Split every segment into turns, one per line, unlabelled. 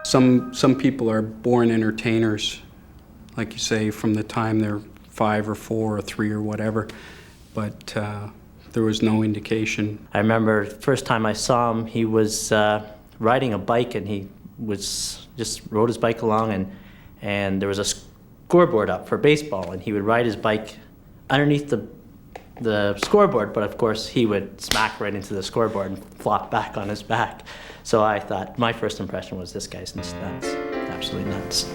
Some people are born entertainers, like you say, from the time they're 5 or 4 or 3 or whatever, but there was no indication.
I remember the first time I saw him, he was riding a bike, and he was just rode his bike along, and there was a scoreboard up for baseball, and he would ride his bike underneath the scoreboard, but of course he would smack right into the scoreboard and flop back on his back. So I thought, my first impression was, this guy's nuts, absolutely nuts.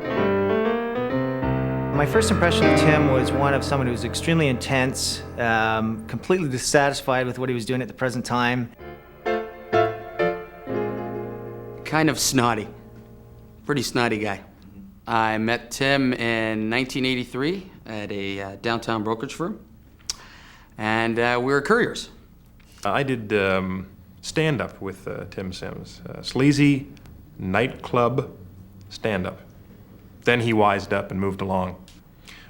My first impression of Tim was one of someone who was extremely intense, completely dissatisfied with what he was doing at the present time.
Kind of snotty, pretty snotty guy. I met Tim in 1983 at a downtown brokerage firm, and we were couriers.
I did stand-up with Tim Sims, sleazy nightclub stand-up. Then he wised up and moved along.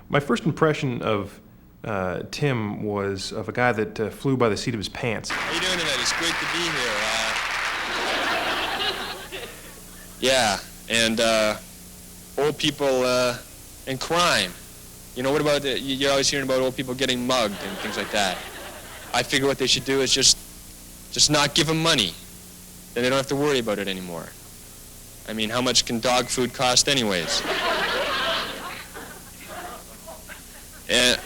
My first impression of Tim was of a guy that flew by the seat of his pants.
How you doing tonight? It's great to be here. Yeah, and old people and crime. You know, what about, you're always hearing about old people getting mugged and things like that. I figure what they should do is just not give them money. Then they don't have to worry about it anymore. I mean, how much can dog food cost anyways? And,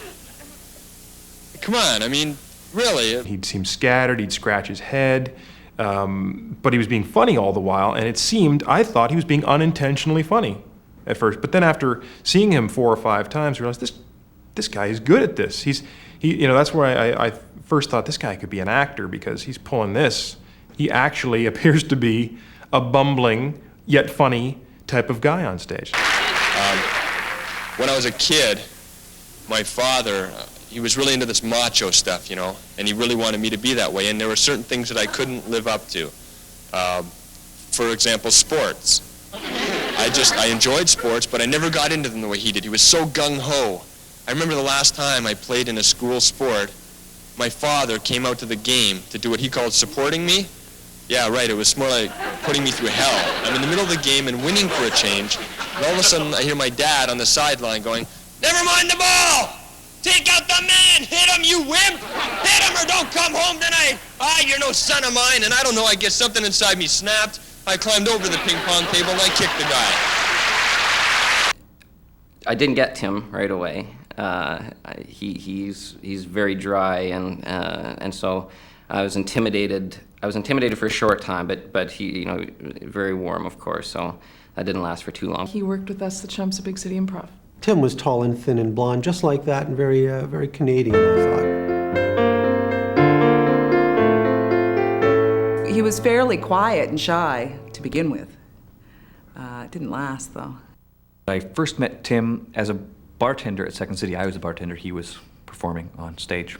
come on, I mean, really.
He'd seem scattered, he'd scratch his head, but he was being funny all the while, and it seemed, I thought he was being unintentionally funny at first. But then after seeing him 4 or 5 times, I realized this guy is good at this. You know, that's where I first thought this guy could be an actor, because he's pulling this. He actually appears to be a bumbling yet funny type of guy on stage.
When I was a kid, my father, he was really into this macho stuff, you know, and he really wanted me to be that way, and there were certain things that I couldn't live up to. For example, sports. I enjoyed sports, but I never got into them the way he did. He was so gung-ho. I remember the last time I played in a school sport, my father came out to the game to do what he called supporting me. Yeah, right, it was more like putting me through hell. I'm in the middle of the game and winning for a change, and all of a sudden I hear my dad on the sideline going, "Never mind the ball! Take out the man! Hit him, you wimp! Hit him or don't come home tonight! Ah, you're no son of mine!" And I don't know, I guess something inside me snapped. I climbed over the ping pong table and I kicked the guy.
I didn't get Tim right away. He's very dry, and so I was intimidated. I was intimidated for a short time, but he, you know, very warm, of course. So that didn't last for too long.
He worked with us, the Chumps at Big City Improv.
Tim was tall and thin and blonde, just like that, and very, very Canadian, I thought.
He was fairly quiet and shy to begin with. It didn't last, though.
I first met Tim as a bartender at Second City. I was a bartender. He was performing on stage.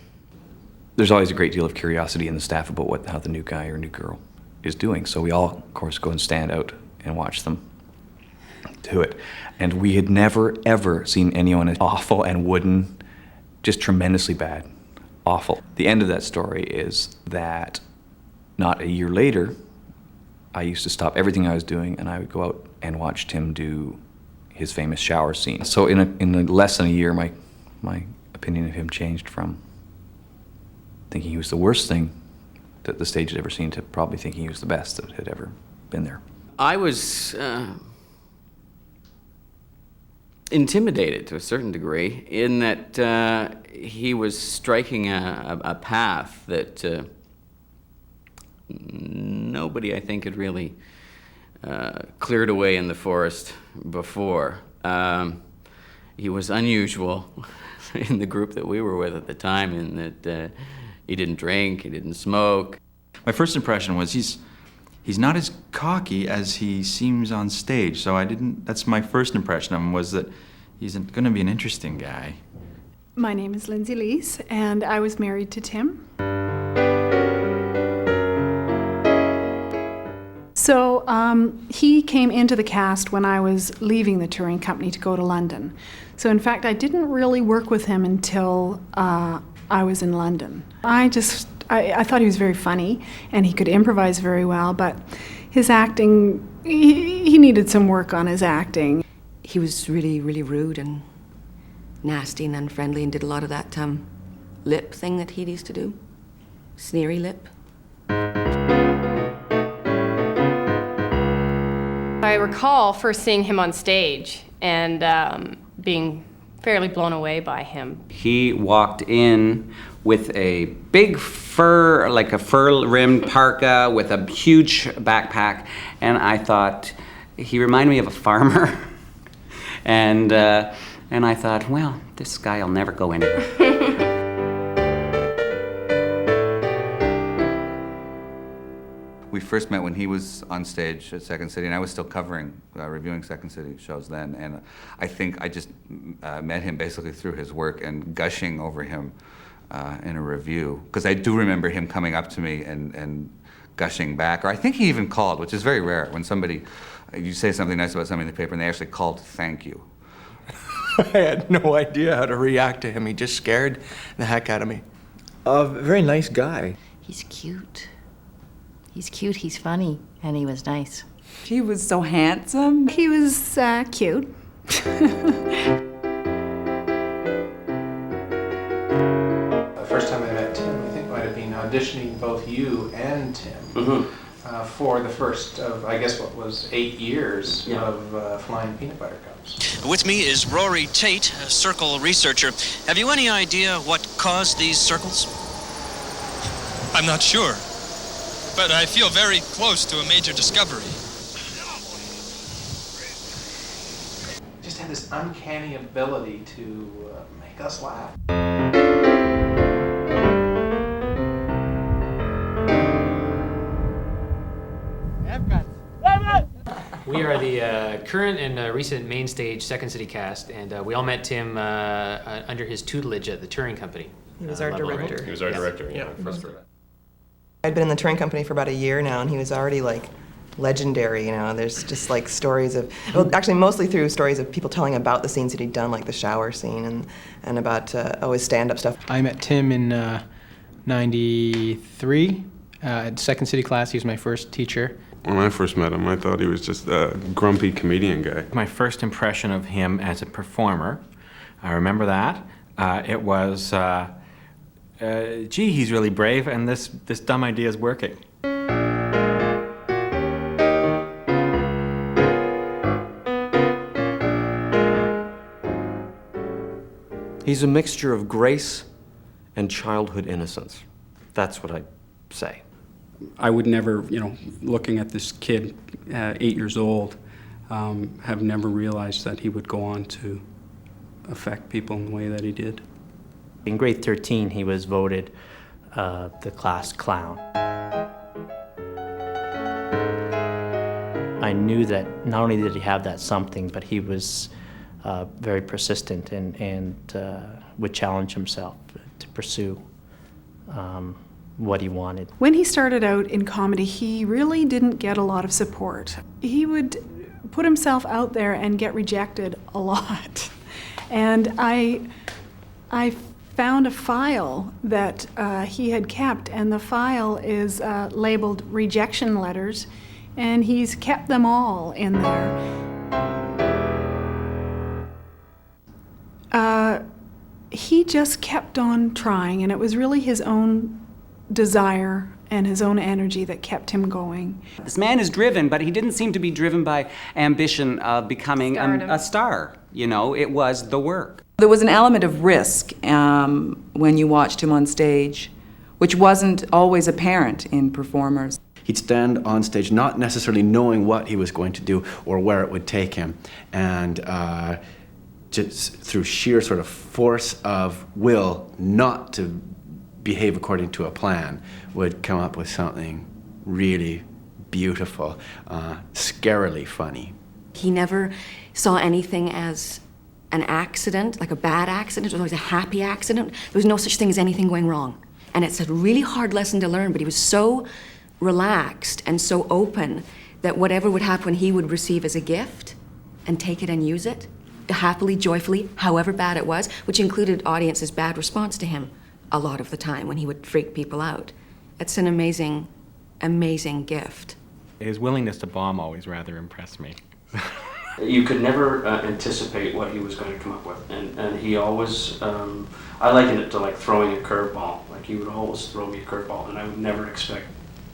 There's always a great deal of curiosity in the staff about how the new guy or new girl is doing. So we all, of course, go and stand out and watch them do it. And we had never, ever seen anyone as awful and wooden, just tremendously bad. Awful. The end of that story is that not a year later, I used to stop everything I was doing and I would go out and watch Tim do his famous shower scene. So in less than a year, my opinion of him changed from thinking he was the worst thing that the stage had ever seen to probably thinking he was the best that had ever been there.
I was intimidated to a certain degree in that he was striking a path that nobody, I think, had really cleared away in the forest before. He was unusual in the group that we were with at the time, in that he didn't drink, he didn't smoke.
My first impression was he's not as cocky as he seems on stage, so that's my first impression of him, was that he's going to be an interesting guy.
My name is Lindsay Lees, and I was married to Tim. So he came into the cast when I was leaving the touring company to go to London. So in fact, I didn't really work with him until I was in London. I thought he was very funny and he could improvise very well, but his acting, he needed some work on his acting.
He was really, really rude and nasty and unfriendly and did a lot of that lip thing that he used to do. Sneery lip.
I recall first seeing him on stage and being fairly blown away by him.
He walked in with a big fur, like a fur-rimmed parka with a huge backpack, and I thought he reminded me of a farmer. and I thought, well, this guy will never go anywhere.
We first met when he was on stage at Second City, and I was still covering, reviewing Second City shows then. And I think I just met him basically through his work and gushing over him in a review. Because I do remember him coming up to me and gushing back. Or I think he even called, which is very rare, when you say something nice about somebody in the paper and they actually called to thank you.
I had no idea how to react to him. He just scared the heck out of me. A very nice guy.
He's cute. He's cute, he's funny, and he was nice.
He was so handsome.
He was cute.
The first time I met Tim, I think might have been auditioning both you and Tim for the first of, I guess, what was 8 years of Flying Peanut Butter Cups.
With me is Rory Tate, a circle researcher. Have you any idea what caused these circles?
I'm not sure, but I feel very close to a major discovery.
Just had this uncanny ability to make us laugh.
We are the current and recent main stage Second City cast, and we all met Tim under his tutelage at the Touring Company.
He was our director.
He was our director, yeah. First for that.
I'd been in the touring company for about a year now, and he was already like legendary, you know. There's just like stories of, well, actually mostly through stories of people telling about the scenes that he'd done, like the shower scene, and about his stand-up stuff.
I met Tim in '93 at Second City class. He was my first teacher.
When I first met him, I thought he was just a grumpy comedian guy.
My first impression of him as a performer, I remember that. It was, gee, he's really brave, and this dumb idea is working.
He's a mixture of grace and childhood innocence. That's what I'd say.
I would never, looking at this kid, 8 years old, have never realized that he would go on to affect people in the way that he did.
In grade 13, he was voted the class clown. I knew that not only did he have that something, but he was very persistent and would challenge himself to pursue what he wanted.
When he started out in comedy, he really didn't get a lot of support. He would put himself out there and get rejected a lot. And I found a file that he had kept, and the file is labeled rejection letters, and he's kept them all in there. He just kept on trying, and it was really his own desire and his own energy that kept him going.
This man is driven, but he didn't seem to be driven by ambition of becoming a star. It was the work.
There was an element of risk when you watched him on stage, which wasn't always apparent in performers.
He'd stand on stage not necessarily knowing what he was going to do or where it would take him, and just through sheer sort of force of will not to behave according to a plan, would come up with something really beautiful, scarily funny.
He never saw anything as an accident, like a bad accident. It was always a happy accident. There was no such thing as anything going wrong. And it's a really hard lesson to learn, but he was so relaxed and so open that whatever would happen, he would receive as a gift and take it and use it, happily, joyfully, however bad it was, which included audience's bad response to him a lot of the time when he would freak people out. It's an amazing, amazing gift.
His willingness to bomb always rather impressed me.
You could never anticipate what he was going to come up with, and he always, I liken it to like throwing a curveball. Like he would always throw me a curveball, and I would never expect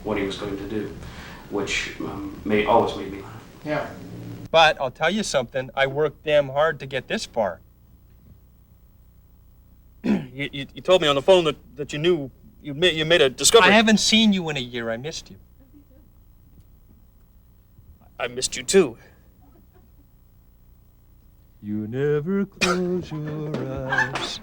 what he was going to do, which always made me laugh.
Yeah.
But I'll tell you something, I worked damn hard to get this far. You told me on the phone that you knew you made a discovery. I haven't seen you in a year. I missed you. I missed you too. You never close your eyes.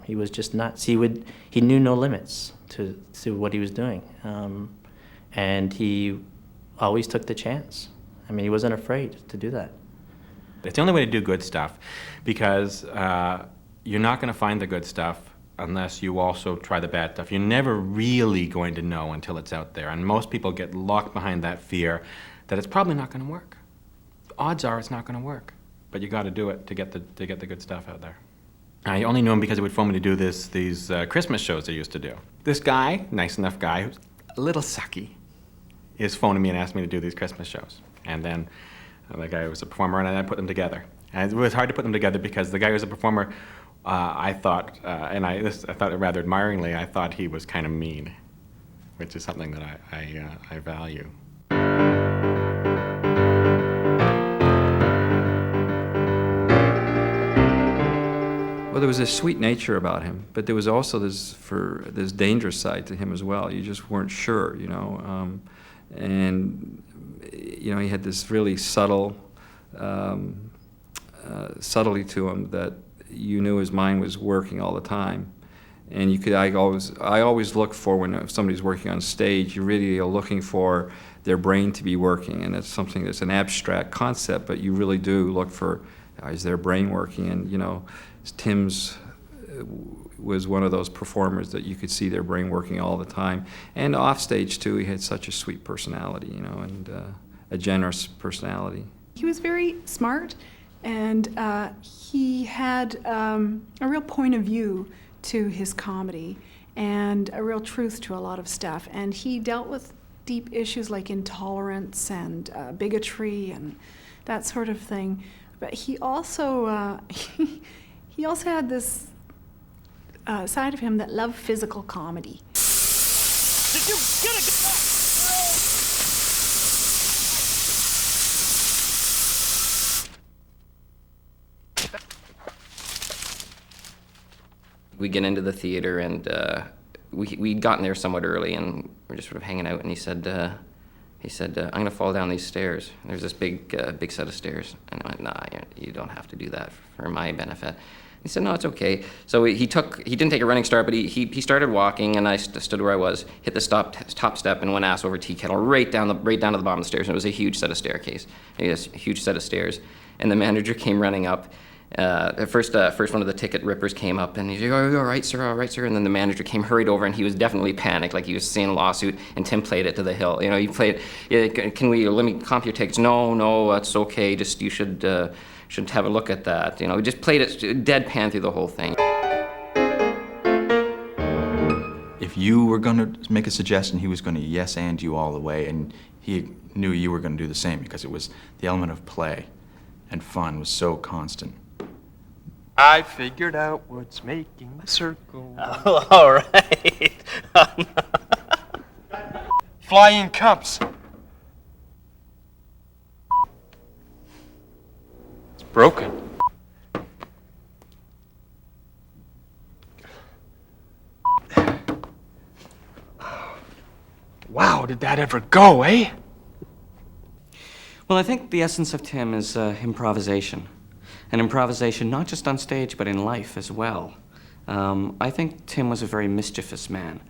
He was just nuts. He knew no limits to what he was doing, and he always took the chance. I mean, he wasn't afraid to do that.
It's the only way to do good stuff, because you're not going to find the good stuff unless you also try the bad stuff. You're never really going to know until it's out there, and most people get locked behind that fear that it's probably not going to work. Odds are it's not going to work, but you got to do it to get the good stuff out there. I only knew him because he would phone me to do these Christmas shows they used to do. This guy, nice enough guy, who's a little sucky, is phoning me and asking me to do these Christmas shows. And then the guy was a performer, and I put them together. And it was hard to put them together because the guy who was a performer, I thought, and I thought it rather admiringly, I thought he was kind of mean, which is something that I value.
Well, there was a sweet nature about him, but there was also this dangerous side to him as well. You just weren't sure, you know. And you know, he had this really subtlety to him that you knew his mind was working all the time. And I always look for when somebody's working on stage, you really are looking for their brain to be working, and it's something that's an abstract concept, but you really do look for, is their brain working? And you know, Tim's was one of those performers that you could see their brain working all the time. And off stage too, he had such a sweet personality, you know, and a generous personality.
He was very smart, and he had a real point of view to his comedy and a real truth to a lot of stuff. And he dealt with deep issues like intolerance and bigotry and that sort of thing. But he also he also had this side of him that loved physical comedy.
Did you get a
We get into the theater, and we'd gotten there somewhat early, and we're just sort of hanging out, and he said, I'm going to fall down these stairs. There's this big set of stairs. And I went, nah, you don't have to do that for my benefit. He said, no, it's okay. So he didn't take a running start, but he started walking, and I stood where I was, hit the top step, and went ass over tea kettle right down to the bottom of the stairs. And it was a huge set of staircase. Yes, a huge set of stairs. And the manager came running up. First one of the ticket rippers came up, and he's like, oh, all right, sir, all right, sir. And then the manager hurried over, and he was definitely panicked, like he was seeing a lawsuit, and Tim played it to the hill. You know, he played, let me comp your tickets? No, that's okay, just, you should have a look at that. You know, he just played it deadpan through the whole thing.
If you were gonna make a suggestion, he was gonna yes and you all the way, and he knew you were gonna do the same, because it was the element of play and fun was so constant.
I figured out what's making the circle.
Oh, all right.
Flying cups. It's broken. Wow, did that ever go, eh?
Well, I think the essence of Tim is improvisation. And improvisation not just on stage, but in life as well. I think Tim was a very mischievous man.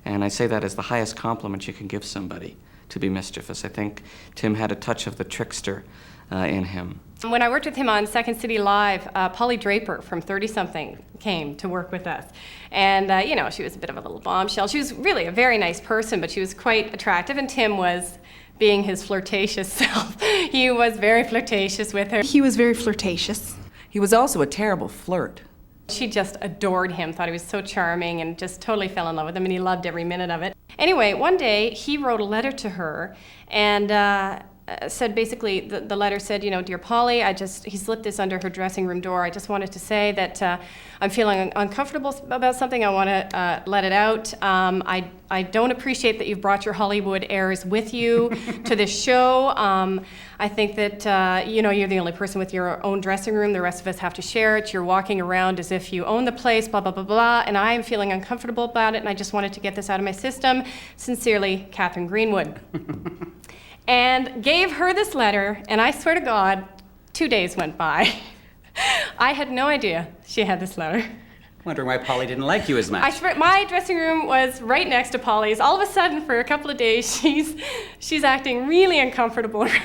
And I say that as the highest compliment you can give somebody, to be mischievous. I think Tim had a touch of the trickster in him.
When I worked with him on Second City Live, Polly Draper from 30-something came to work with us. And, you know, she was a bit of a little bombshell. She was really a very nice person, but she was quite attractive, and Tim was being his flirtatious self. He was very flirtatious with her.
He was very flirtatious.
He was also a terrible flirt.
She just adored him, thought he was so charming, and just totally fell in love with him, and he loved every minute of it. Anyway, one day he wrote a letter to her and said basically, the letter said, you know, "Dear Polly, he slipped this under her dressing room door. I just wanted to say that I'm feeling uncomfortable about something. I want to let it out. I don't appreciate that you've brought your Hollywood airs with you to this show. I think that, you know, you're the only person with your own dressing room. The rest of us have to share it. You're walking around as if you own the place, blah, blah, blah, blah, and I am feeling uncomfortable about it, and I just wanted to get this out of my system. Sincerely, Catherine Greenwood." And gave her this letter, and I swear to God, 2 days went by. I had no idea she had this letter.
Wondering why Polly didn't like you as much.
I swear, my dressing room was right next to Polly's. All of a sudden, for a couple of days, she's acting really uncomfortable around me.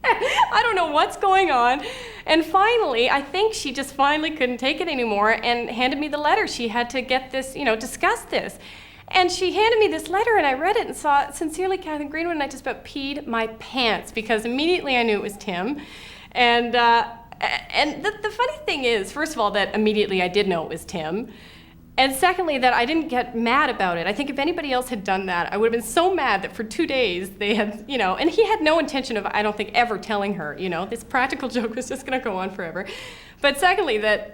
I don't know what's going on. And finally, I think she just finally couldn't take it anymore and handed me the letter. She had to get this, you know, discuss this. And she handed me this letter, and I read it and saw "Sincerely, Catherine Greenwood," and I just about peed my pants because immediately I knew it was Tim. And the funny thing is, first of all, that immediately I did know it was Tim. And secondly, that I didn't get mad about it. I think if anybody else had done that, I would have been so mad that for 2 days they had, you know, and he had no intention of, I don't think, ever telling her, you know, this practical joke was just gonna go on forever. But secondly, that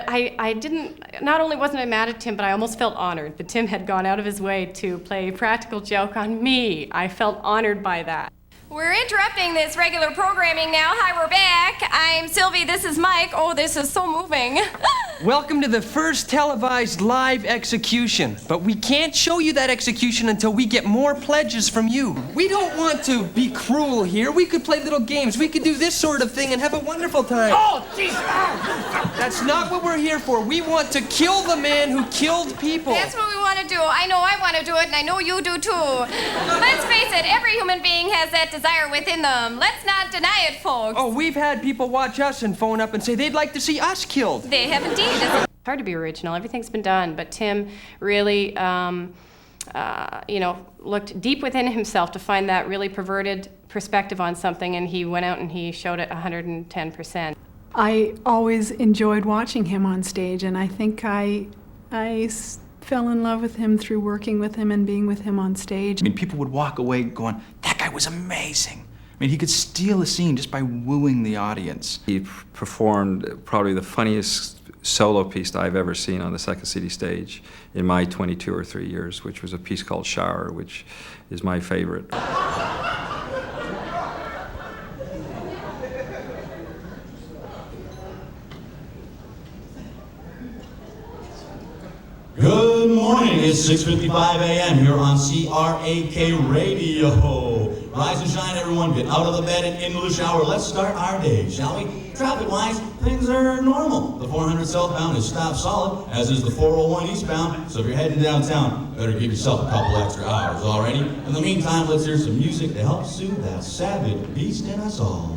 I didn't, not only wasn't I mad at Tim, but I almost felt honored that Tim had gone out of his way to play a practical joke on me. I felt honored by that.
We're interrupting this regular programming now. Hi, we're back. I'm Sylvie, this is Mike. Oh, this is so moving.
Welcome to the first televised live execution. But we can't show you that execution until we get more pledges from you. We don't want to be cruel here. We could play little games. We could do this sort of thing and have a wonderful time.
Oh, jeez.
That's not what we're here for. We want to kill the man who killed people.
That's what we want to do. I know I want to do it, and I know you do too. Let's face it, every human being has that desire within them. Let's not deny it, folks.
Oh, we've had people watch us and phone up and say they'd like to see us killed.
They have indeed.
It's hard to be original. Everything's been done, but Tim really, you know, looked deep within himself to find that really perverted perspective on something, and he went out and he showed it 110%.
I always enjoyed watching him on stage, and I think I fell in love with him through working with him and being with him on stage.
I mean, people would walk away going, "That guy was amazing." I mean, he could steal a scene just by wooing the audience.
He performed probably the funniest solo piece that I've ever seen on the Second City stage in my 22 or 3 years, which was a piece called Shower, which is my favorite.
Good morning, it's 6:55 a.m. here on CRAK Radio. Rise and shine, everyone. Get out of the bed and into the shower. Let's start our day, shall we? Traffic-wise, things are normal. The 400 southbound is stopped solid, as is the 401 eastbound. So if you're heading downtown, better give yourself a couple extra hours, already. In the meantime, let's hear some music to help soothe that savage beast in us all.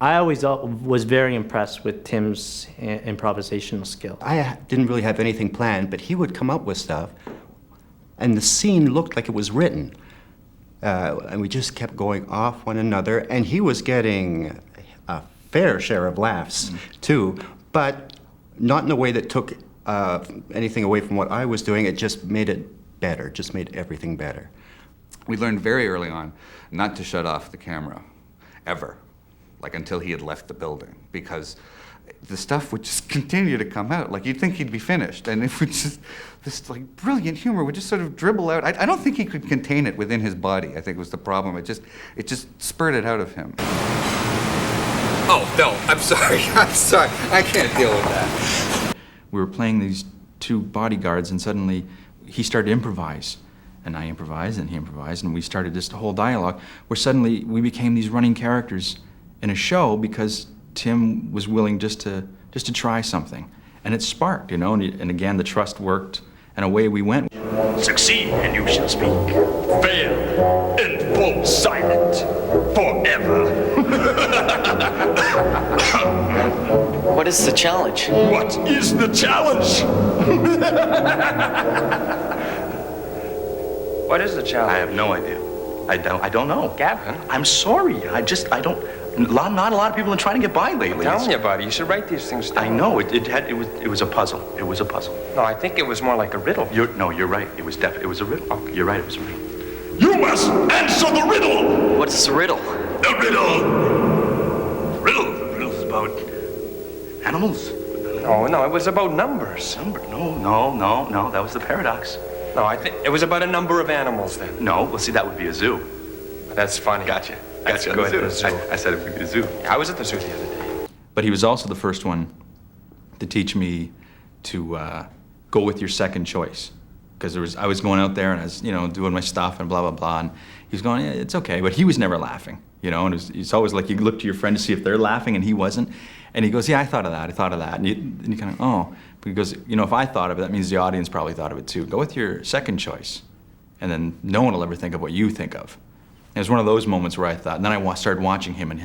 I always was very impressed with Tim's improvisational skill.
I didn't really have anything planned, but he would come up with stuff, and the scene looked like it was written. And we just kept going off one another, and he was getting a fair share of laughs, too, but not in a way that took anything away from what I was doing. It just made it better, just made everything better.
We learned very early on not to shut off the camera, ever, like until he had left the building, because the stuff would just continue to come out. Like, you'd think he'd be finished, and it would just, this like brilliant humor would just sort of dribble out. I don't think he could contain it within his body, I think was the problem. It just spurted out of him. Oh, no, I'm sorry, I can't deal with that.
We were playing these two bodyguards, and suddenly he started to improvise. And I improvised, and he improvised, and we started this whole dialogue where suddenly we became these running characters in a show because Tim was willing just to try something. And it sparked, you know, and again, the trust worked, and away we went.
Succeed and you shall speak. Fail and fall silent forever.
What is the challenge?
What is the challenge?
What is the challenge?
I have no idea. I don't know.
Gavin?
I'm sorry. I don't. Not a lot of people are trying to get by lately.
I'm telling you, buddy, you should write these things down.
I know. It was a puzzle. It was a puzzle.
No, I think it was more like a riddle.
You're right. It was a riddle. Okay. You're right. It was a riddle. You must answer the riddle.
What is the riddle?
The riddle. Riddle's about animals.
No, it was about numbers.
No. That was the paradox.
No, I think it was about a number of animals then.
No, well, see, that would be a zoo.
That's funny.
Gotcha.
That's
Go
good.
ahead,
The zoo.
I said it would be a zoo.
I was at the zoo the other day.
But he was also the first one to teach me to go with your second choice. Because I was going out there and I was, doing my stuff and blah, blah, blah. And he was going, yeah, it's okay. But he was never laughing, And it's always like you look to your friend to see if they're laughing, and he wasn't. And he goes, yeah, I thought of that. And you kind of, oh. But he goes, if I thought of it, that means the audience probably thought of it too. Go with your second choice. And then no one will ever think of what you think of. And it was one of those moments where I thought, and then I started watching him, and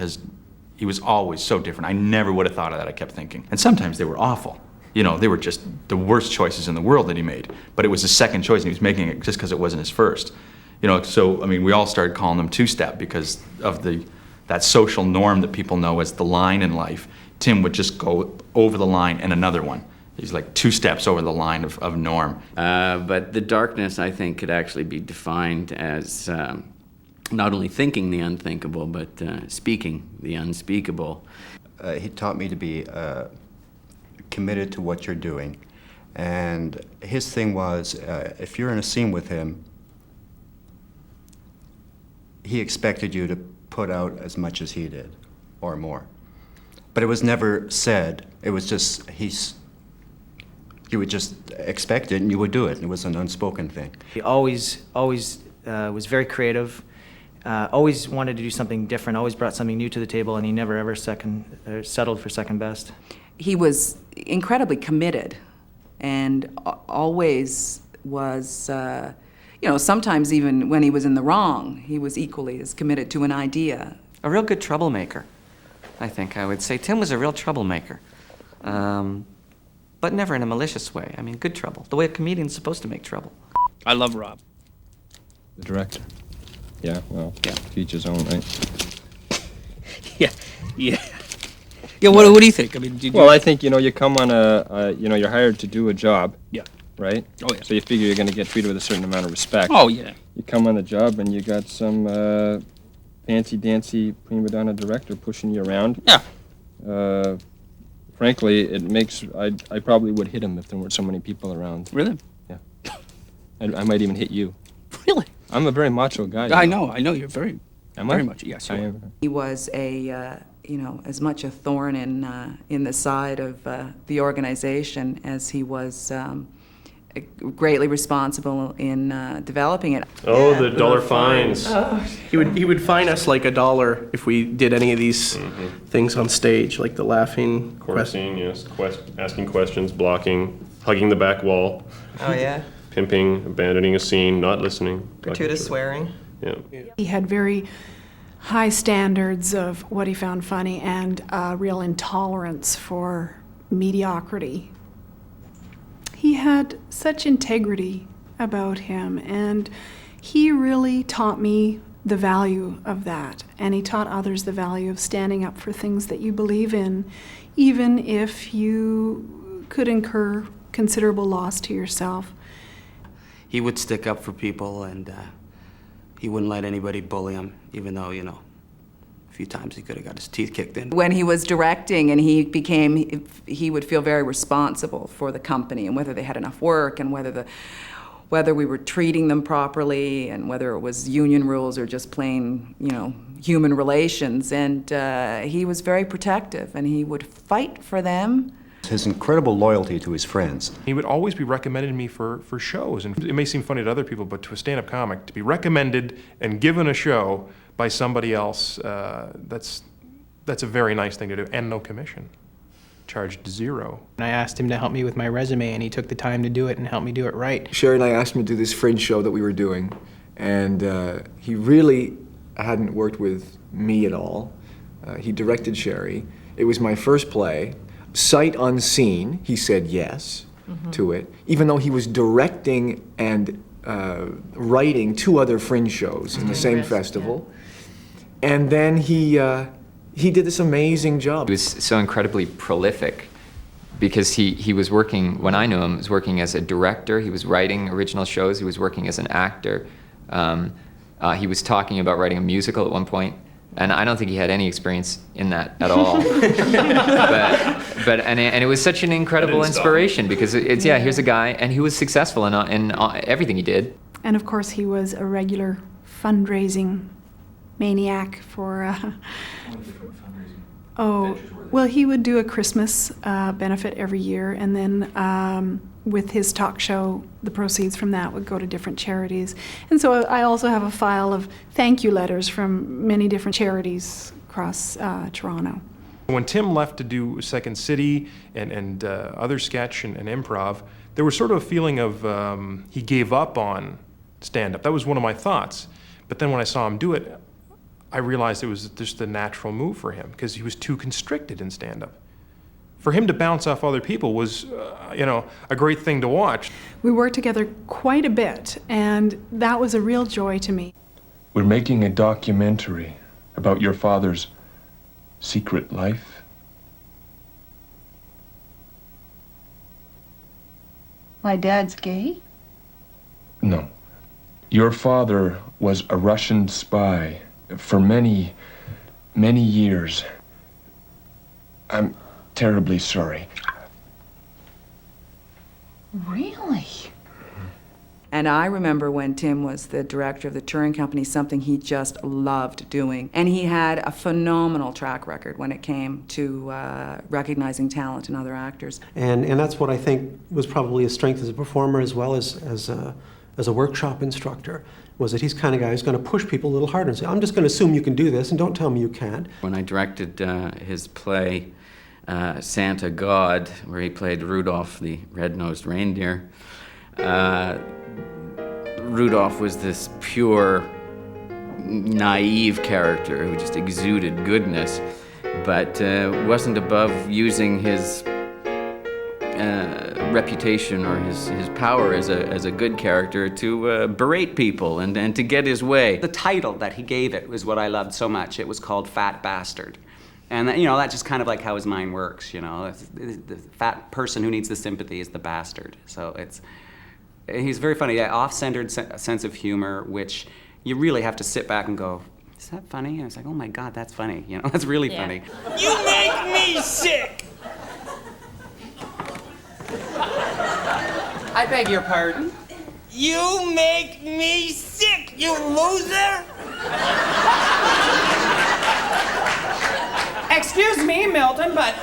he was always so different. I never would have thought of that, I kept thinking. And sometimes they were awful. They were just the worst choices in the world that he made. But it was his second choice, and he was making it just because it wasn't his first. So, we all started calling him two-step because of that social norm that people know as the line in life. Tim would just go over the line and another one. He's like 2 steps over the line of norm.
But the darkness, I think, could actually be defined as not only thinking the unthinkable, but speaking the unspeakable.
He taught me to be committed to what you're doing. And his thing was, if you're in a scene with him, he expected you to put out as much as he did, or more. But it was never said. It was just, you would just expect it and you would do it. It was an unspoken thing.
He always was very creative, always wanted to do something different, always brought something new to the table, and he never ever settled for second best.
He was incredibly committed and always was, sometimes even when he was in the wrong, he was equally as committed to an idea.
A real good troublemaker, I think I would say. Tim was a real troublemaker. But never in a malicious way. Good trouble. The way a comedian's supposed to make trouble.
I love Rob.
The director. Yeah, well,
yeah.
Each his own, right?
Yeah. Yeah, what do you think?
Well, I think, you come on you're hired to do a job.
Yeah.
Right?
Oh, yeah.
So you figure you're going to get treated with a certain amount of respect.
Oh, yeah.
You come on the job and you got some fancy-dancy prima donna director pushing you around.
Yeah.
Frankly, it makes, I probably would hit him if there weren't so many people around.
Really?
Yeah. I might even hit you.
Really?
I'm a very macho guy.
I know, you're very much, yes.
I am.
He was as much a thorn in the side of the organization as he was greatly responsible in developing it.
Oh, the dollar fines.
He would fine us like $1 if we did any of these things on stage, like the laughing.
Chorusing, yes. Asking questions, blocking, hugging the back wall.
Oh, yeah.
Pimping, abandoning a scene, not listening.
Gratuitous swearing.
Yeah.
He had very high standards of what he found funny and a real intolerance for mediocrity. He had such integrity about him, and he really taught me the value of that, and he taught others the value of standing up for things that you believe in, even if you could incur considerable loss to yourself.
He would stick up for people, and he wouldn't let anybody bully him, even though, you know, a few times he could have got his teeth kicked in.
When he was directing and he would feel very responsible for the company and whether they had enough work and whether we were treating them properly and whether it was union rules or just plain, you know, human relations. And he was very protective, and he would fight for them.
His incredible loyalty to his friends.
He would always be recommending me for shows, and it may seem funny to other people, but to a stand-up comic, to be recommended and given a show by somebody else, that's a very nice thing to do, and no commission. Charged $0.
I asked him to help me with my resume, and he took the time to do it and help me do it right.
Sherry and I asked him to do this fringe show that we were doing, and he really hadn't worked with me at all. He directed Sherry. It was my first play. Sight unseen, he said yes to it, even though he was directing and writing 2 other fringe shows in the same festival. And then he did this amazing job.
He was so incredibly prolific because he was working, when I knew him, he was working as a director, he was writing original shows, he was working as an actor. He was talking about writing a musical at one point, and I don't think he had any experience in that at all. And it was such an incredible inspiration because it's, yeah, here's a guy, and he was successful in everything he did.
And of course he was a regular fundraising maniac for, well, he would do a Christmas benefit every year, and then with his talk show, the proceeds from that would go to different charities. And so I also have a file of thank you letters from many different charities across Toronto.
When Tim left to do Second City and other sketch and improv, there was sort of a feeling of he gave up on stand-up. That was one of my thoughts. But then when I saw him do it, I realized it was just the natural move for him because he was too constricted in stand-up. For him to bounce off other people was, you know, a great thing to watch.
We worked together quite a bit, and that was a real joy to me.
We're making a documentary about your father's secret life.
My dad's gay?
No. Your father was a Russian spy for many, many years. I'm terribly sorry.
Really?
And I remember when Tim was the director of the touring company, something he just loved doing. And he had a phenomenal track record when it came to recognizing talent in other actors.
And that's what I think was probably his strength as a performer as well as a workshop instructor, was that he's the kind of guy who's going to push people a little harder and say, I'm just going to assume you can do this and don't tell me you can't.
When I directed his play, Santa God, where he played Rudolph the Red-Nosed Reindeer, Rudolph was this pure, naive character who just exuded goodness, but wasn't above using his reputation or his power as a good character to berate people and to get his way.
The title that he gave it was what I loved so much. It was called Fat Bastard. And you know, that's just kind of like how his mind works, you know. The fat person who needs the sympathy is the bastard. So he's very funny, off-centered sense of humor, which you really have to sit back and go, is that funny? And it's like, oh my God, that's funny. You know, that's really funny.
You make me sick!
I beg your pardon?
You make me sick, you loser!
Excuse me, Milton, but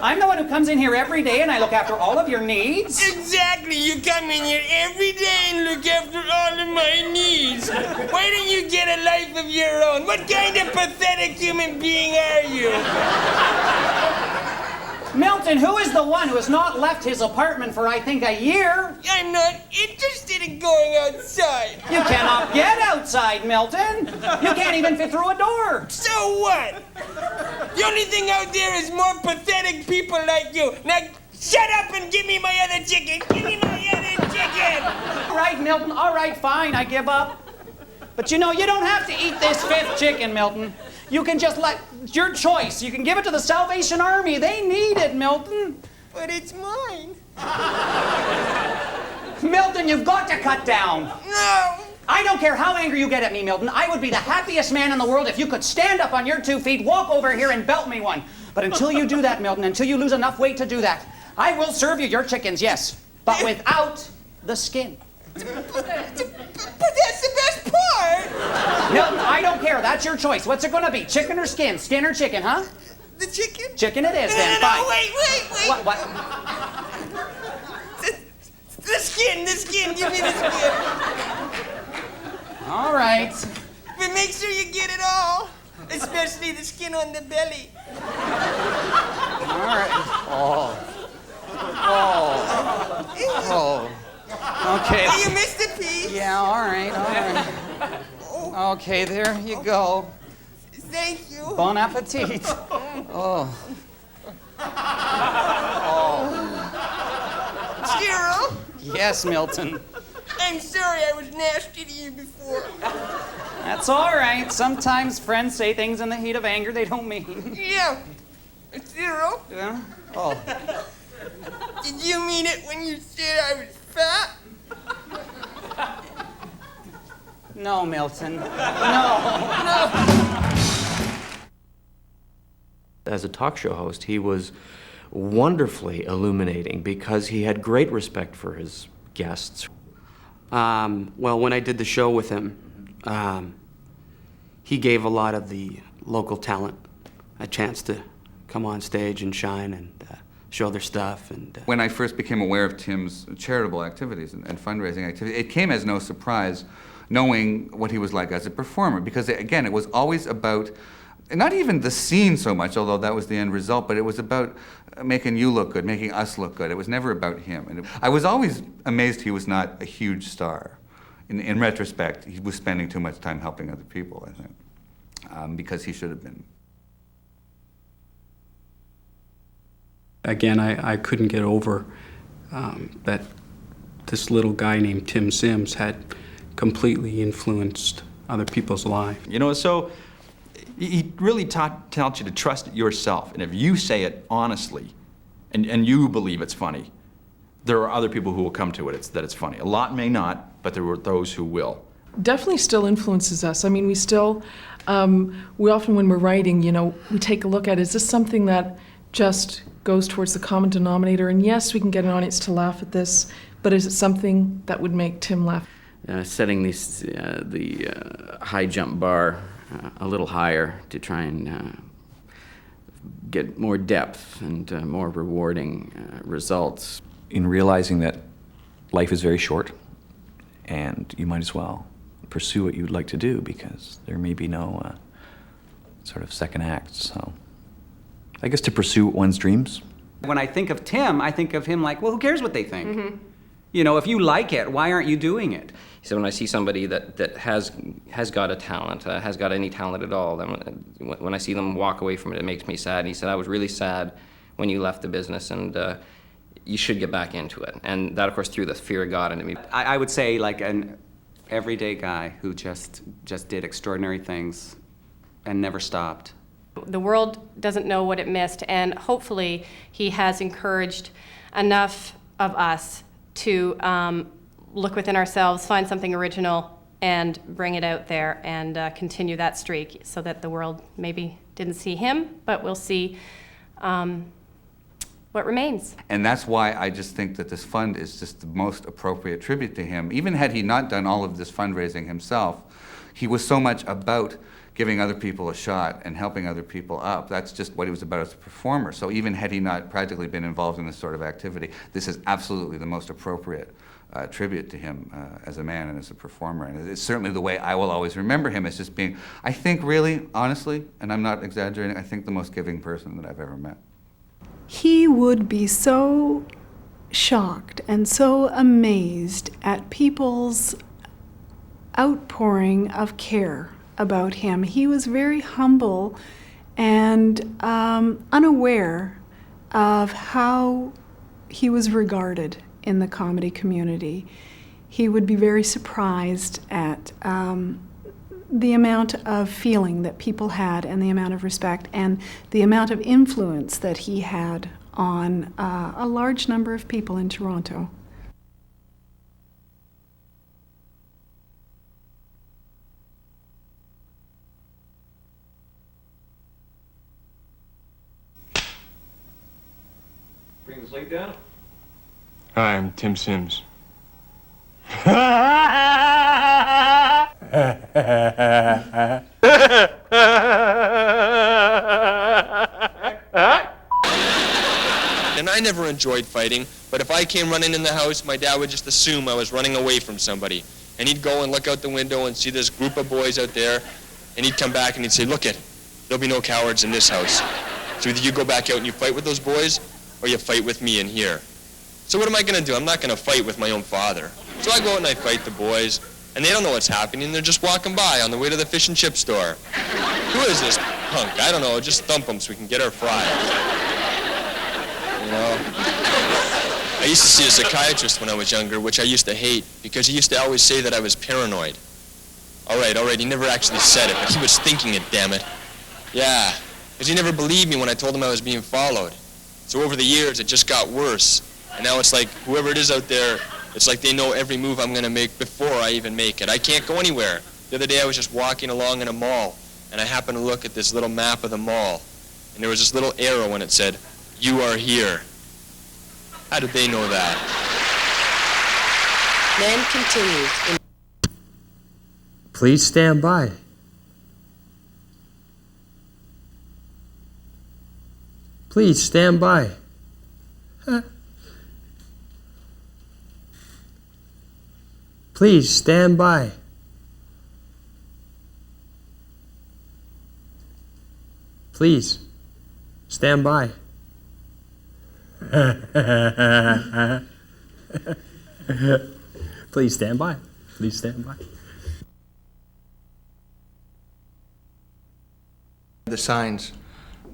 I'm the one who comes in here every day and I look after all of your needs.
Exactly, you come in here every day and look after all of my needs. Why don't you get a life of your own? What kind of pathetic human being are you?
Milton, who is the one who has not left his apartment for, I think, a year?
I'm not interested in going outside.
You cannot get outside, Milton. You can't even fit through a door.
So what? The only thing out there is more pathetic people like you. Now, shut up and give me my other chicken. Give me my other chicken.
All right, Milton. All right, fine. I give up. But you know, you don't have to eat this 5th chicken, Milton. You can just it's your choice. You can give it to the Salvation Army. They need it, Milton.
But it's mine.
Milton, you've got to cut down.
No.
I don't care how angry you get at me, Milton. I would be the happiest man in the world if you could stand up on your 2 feet, walk over here and belt me one. But until you do that, Milton, until you lose enough weight to do that, I will serve you your chickens, yes, but without the skin.
But that's the best part.
Milton, I don't care. That's your choice. What's it going to be? Chicken or skin? Skin or chicken, huh?
The chicken?
Chicken it is, then.
No,
Fine.
wait.
What?
The skin. Give me the skin.
All right.
But make sure you get it all. Especially the skin on the belly.
All right. Oh. Okay.
Oh, you missed a piece.
Yeah, all right. Okay, there you go.
Thank you.
Bon appetit. Oh.
Cyril?
Yes, Milton.
I'm sorry I was nasty to you before.
That's all right. Sometimes friends say things in the heat of anger they don't mean.
Yeah. Cyril?
Yeah? Oh.
Did you mean it when you said I was fat?
No, Milton. No.
As a talk show host, he was wonderfully illuminating because he had great respect for his guests.
Well, when I did the show with him, he gave a lot of the local talent a chance to come on stage and shine and show their stuff. And
when I first became aware of Tim's charitable activities and fundraising activities, it came as no surprise knowing what he was like as a performer, because again, it was always about not even the scene so much, although that was the end result, but it was about making you look good, making us look good. It was never about him. And I was always amazed he was not a huge star. In retrospect, he was spending too much time helping other people, I think, because he should have been.
Again, I couldn't get over that this little guy named Tim Sims had completely influenced other people's lives.
You know, so he really taught you to trust yourself. And if you say it honestly and you believe it's funny, there are other people who will come to it that it's funny. A lot may not, but there are those who will.
Definitely still influences us. I mean, we still, we often when we're writing, you know, we take a look at, is this something that just goes towards the common denominator? And yes, we can get an audience to laugh at this, but is it something that would make Tim laugh?
Setting the high jump bar a little higher to try and get more depth and more rewarding results.
In realizing that life is very short and you might as well pursue what you'd like to do because there may be no sort of second act. So I guess to pursue one's dreams.
When I think of Tim, I think of him like, well, who cares what they think? Mm-hmm. You know, if you like it, why aren't you doing it?
He said, when I see somebody that has got a talent, has got any talent at all, then when I see them walk away from it, it makes me sad. And he said, I was really sad when you left the business, and you should get back into it. And that, of course, threw the fear of God into me.
I would say like an everyday guy who just did extraordinary things and never stopped.
The world doesn't know what it missed, and hopefully he has encouraged enough of us to look within ourselves, find something original, and bring it out there and continue that streak so that the world maybe didn't see him, but we'll see what remains.
And that's why I just think that this fund is just the most appropriate tribute to him. Even had he not done all of this fundraising himself, he was so much about giving other people a shot and helping other people up. That's just what he was about as a performer. So even had he not practically been involved in this sort of activity, this is absolutely the most appropriate tribute to him as a man and as a performer. And it's certainly the way I will always remember him, as just being, I think really, honestly, and I'm not exaggerating, I think the most giving person that I've ever met.
he would be so shocked and so amazed at people's outpouring of care about him. He was very humble and unaware of how he was regarded in the comedy community. He would be very surprised at the amount of feeling that people had and the amount of respect and the amount of influence that he had on a large number of people in Toronto.
Bring the slate down. Hi, I'm Tim Sims.
And I never enjoyed fighting, but if I came running in the house, my dad would just assume I was running away from somebody. And he'd go and look out the window and see this group of boys out there, and he'd come back and he'd say, look it, there'll be no cowards in this house. So either you go back out and you fight with those boys, or you fight with me in here. So what am I going to do? I'm not going to fight with my own father. So I go out and I fight the boys, and they don't know what's happening. They're just walking by on the way to the fish and chip store. Who is this punk? I don't know. Just thump him so we can get our fries. You know? I used to see a psychiatrist when I was younger, which I used to hate, because he used to always say that I was paranoid. All right, he never actually said it, but he was thinking it, damn it. Yeah, because he never believed me when I told him I was being followed. So over the years, it just got worse. And now it's like, whoever it is out there, it's like they know every move I'm gonna make before I even make it. I can't go anywhere. The other day I was just walking along in a mall, and I happened to look at this little map of the mall, and there was this little arrow and it said, "You are here." How did they know that?
Then continues.
Please stand by. Please stand by. Please stand by. Please stand by. Please stand by. Please stand by.
The signs.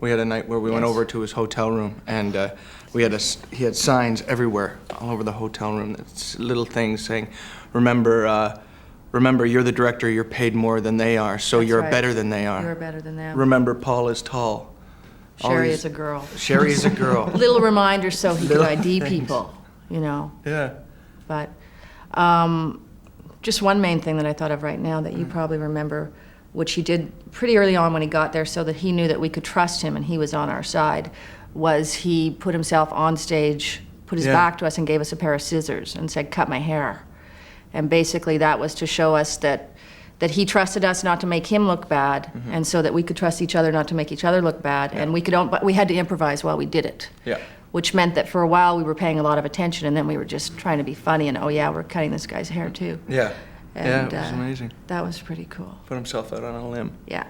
We had a night where we went over to his hotel room, and he had signs everywhere, all over the hotel room. It's little things saying, remember, you're the director, you're paid more than they are, so
That's
you're
right.
better than they are.
You're better than them.
Remember, Paul is tall. All
Sherry
these-
is a girl.
Sherry is a girl.
Little reminder so he could
Little
ID
things.
people, you know.
Yeah.
But just one main thing that I thought of right now that you probably remember, which he did pretty early on when he got there so that he knew that we could trust him and he was on our side, was he put himself on stage, put his
Yeah.
back to us and gave us a pair of scissors and said, "Cut my hair." And basically that was to show us that he trusted us not to make him look bad, and so that we could trust each other not to make each other look bad, and but we had to improvise while we did it.
Yeah.
Which meant that for a while we were paying a lot of attention, and then we were just trying to be funny and, oh yeah, we're cutting this guy's hair too.
Yeah.
And,
yeah, it was amazing.
That was pretty cool.
Put himself out on a limb.
Yeah,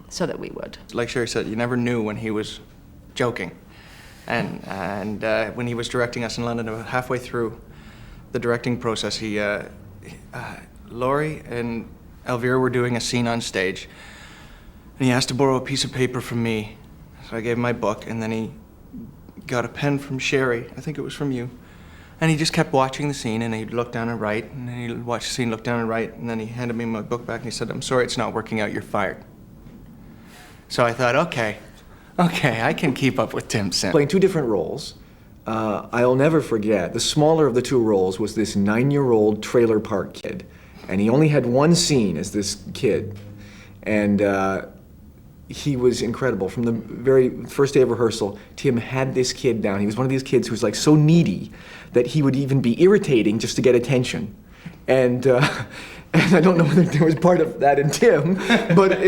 so that we would.
Like Sherry said, you never knew when he was joking. And when he was directing us in London, about halfway through the directing process, Laurie and Elvira were doing a scene on stage, and he asked to borrow a piece of paper from me. So I gave him my book, and then he got a pen from Sherry, I think it was from you, and he just kept watching the scene, and he'd look down and write, and then he'd watch the scene, look down and write, and then he handed me my book back, and he said, "I'm sorry, it's not working out, you're fired." So I thought, okay, I can keep up with Tim Sims.
Playing two different roles. I'll never forget, the smaller of the two roles was this 9-year-old trailer park kid. And he only had one scene as this kid. And he was incredible. From the very first day of rehearsal, Tim had this kid down. He was one of these kids who was like so needy that he would even be irritating just to get attention. And I don't know whether there was part of that in Tim, but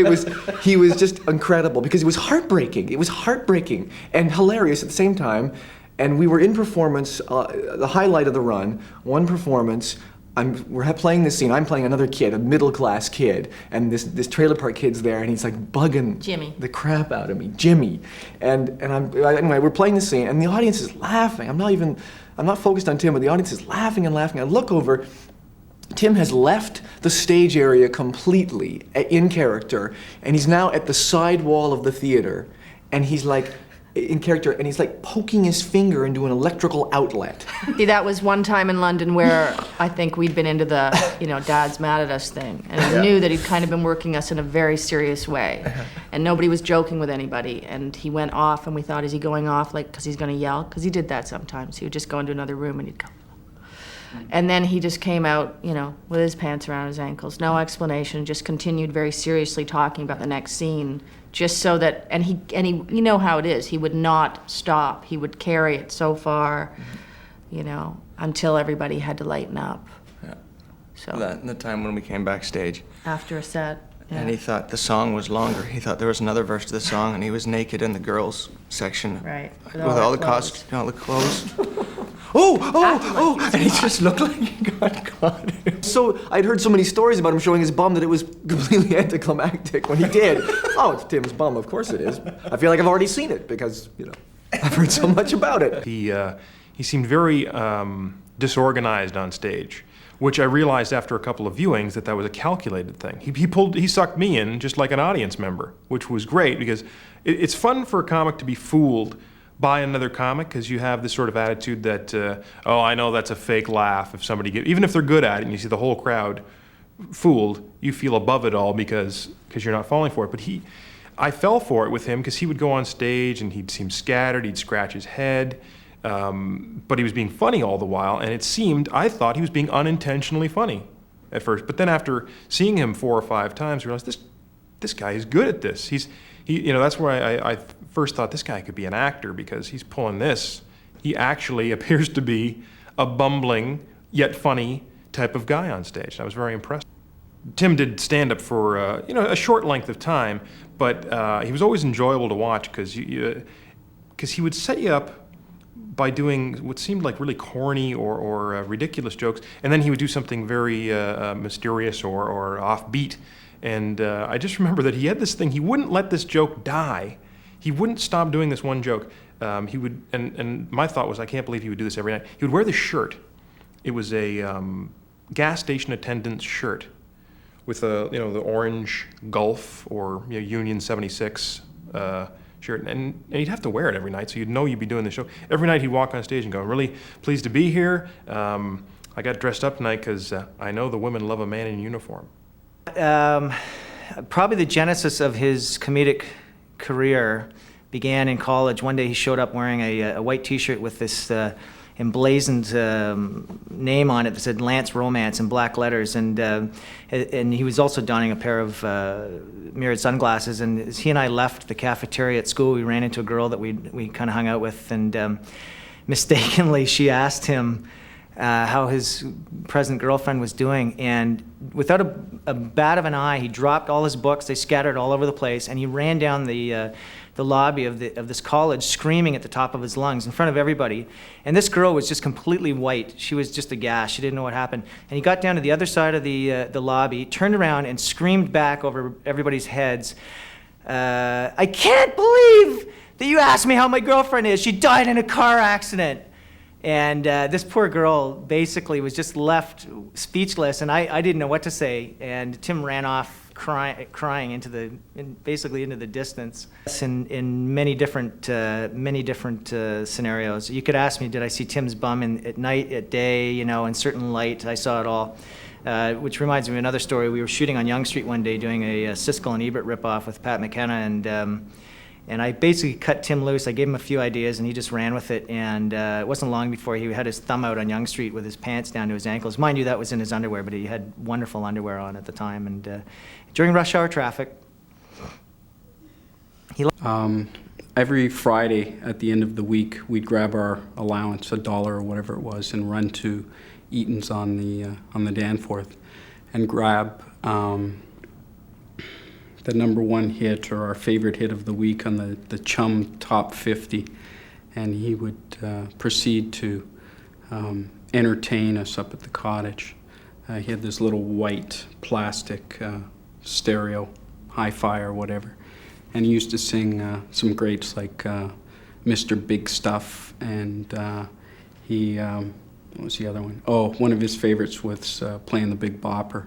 he was just incredible because it was heartbreaking. It was heartbreaking and hilarious at the same time. And we were in performance, the highlight of the run, one performance we're playing this scene. I'm playing another kid, a middle-class kid, and this trailer park kid's there, and he's like bugging
Jimmy.
the crap out of me, Jimmy. Anyway, we're playing the scene, and the audience is laughing. I'm not focused on Tim, but the audience is laughing and laughing. I look over. Tim has left the stage area completely in character, and he's now at the side wall of the theater, and he's like in character, and he's like poking his finger into an electrical outlet.
See, that was one time in London where I think we'd been into the, Dad's mad at us thing. And I knew that he'd kind of been working us in a very serious way. And nobody was joking with anybody. And he went off, and we thought, is he going off, like, because he's going to yell? Because he did that sometimes. He would just go into another room, and he'd go. And then he just came out, with his pants around his ankles. No explanation, just continued very seriously talking about the next scene. Just so that, and he, you know how it is, he would not stop. He would carry it so far, until everybody had to lighten up.
Yeah.
So
The time when we came backstage.
after a set.
And he thought the song was longer. He thought there was another verse to the song, and he was naked in the girls section.
Right.
With all the costumes, all the clothes. Oh, and he just looked like he got caught.
So I'd heard so many stories about him showing his bum that it was completely anticlimactic when he did. Oh, it's Tim's bum, of course it is. I feel like I've already seen it because, I've heard so much about it.
He seemed very disorganized on stage, which I realized after a couple of viewings that was a calculated thing. He sucked me in just like an audience member, which was great because it's fun for a comic to be fooled by another comic because you have this sort of attitude that, I know that's a fake laugh if somebody even if they're good at it and you see the whole crowd fooled, you feel above it all because you're not falling for it. But I fell for it with him because he would go on stage and he'd seem scattered, he'd scratch his head, but he was being funny all the while, and I thought he was being unintentionally funny at first. But then after seeing him 4 or 5 times, I realized this guy is good at this. That's where I first thought this guy could be an actor because he's pulling this. He actually appears to be a bumbling yet funny type of guy on stage. I was very impressed. Tim did stand up for a short length of time, but he was always enjoyable to watch because he would set you up by doing what seemed like really corny or ridiculous jokes, and then he would do something very mysterious or offbeat. And I just remember that he had this thing, he wouldn't let this joke die. He wouldn't stop doing this one joke. He would, and my thought was, I can't believe he would do this every night. He would wear this shirt. It was a gas station attendant's shirt with the orange Gulf or Union 76 shirt. And he'd have to wear it every night, so you'd know you'd be doing the show. Every night he'd walk on stage and go, I'm really pleased to be here. I got dressed up tonight because I know the women love a man in uniform.
Probably the genesis of his comedic career began in college. One day he showed up wearing a white T-shirt with this emblazoned name on it that said Lance Romance in black letters, and he was also donning a pair of mirrored sunglasses. And as he and I left the cafeteria at school, we ran into a girl that we kind of hung out with, and mistakenly she asked him how his present girlfriend was doing, and without a bat of an eye, he dropped all his books. They scattered all over the place, and he ran down the lobby of this college screaming at the top of his lungs in front of everybody. And this girl was just completely white. She was just aghast. She didn't know what happened. And he got down to the other side of the lobby, turned around, and screamed back over everybody's heads, I can't believe that you asked me how my girlfriend is. She died in a car accident. And this poor girl basically was just left speechless, and I didn't know what to say. And Tim ran off crying basically into the distance. In many different scenarios. You could ask me, did I see Tim's bum at night, at day, in certain light? I saw it all. Which reminds me of another story. We were shooting on Yonge Street one day doing a Siskel and Ebert ripoff with Pat McKenna, and I basically cut Tim loose. I gave him a few ideas, and he just ran with it. And it wasn't long before he had his thumb out on Yonge Street with his pants down to his ankles. Mind you, that was in his underwear, but he had wonderful underwear on at the time. And during rush hour traffic,
every Friday at the end of the week, we'd grab our allowance, $1 or whatever it was, and run to Eaton's on the Danforth and grab the #1 hit or our favorite hit of the week on the Chum Top 50, and he would proceed to entertain us up at the cottage. He had this little white plastic stereo, hi-fi or whatever. And he used to sing some greats like Mr. Big Stuff, and what was the other one? Oh, one of his favorites was playing the Big Bopper,